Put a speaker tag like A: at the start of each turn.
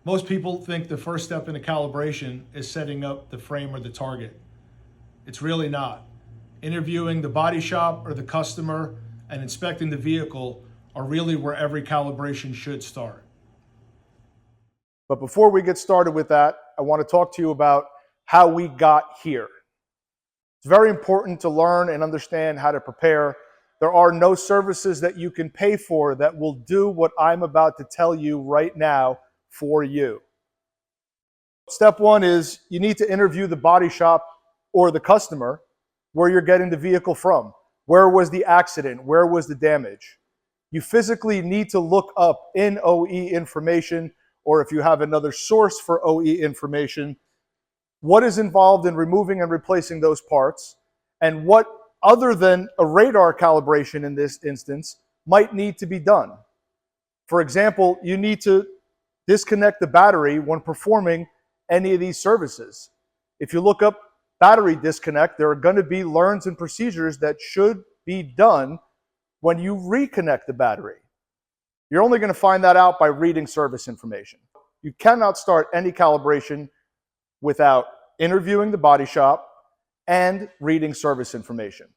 A: Most people think the first step in a calibration is setting up the frame or the target. It's really not. Interviewing the body shop or the customer and inspecting the vehicle are really where every calibration should start.
B: But before we get started with that, I want to talk to you about how we got here. It's very important to learn and understand how to prepare. There are no services that you can pay for that will do what I'm about to tell you right now for you. Step one is you need to interview the body shop or the customer where you're getting the vehicle from. Where was the accident? Where was the damage? You physically need to look up in OE information, or if you have another source for OE information, what is involved in removing and replacing those parts, and what, other than a radar calibration in this instance, might need to be done. For example, you need to disconnect the battery when performing any of these services. If you look up battery disconnect, there are going to be learns and procedures that should be done when you reconnect the battery. You're only going to find that out by reading service information. You cannot start any calibration without interviewing the body shop and reading service information.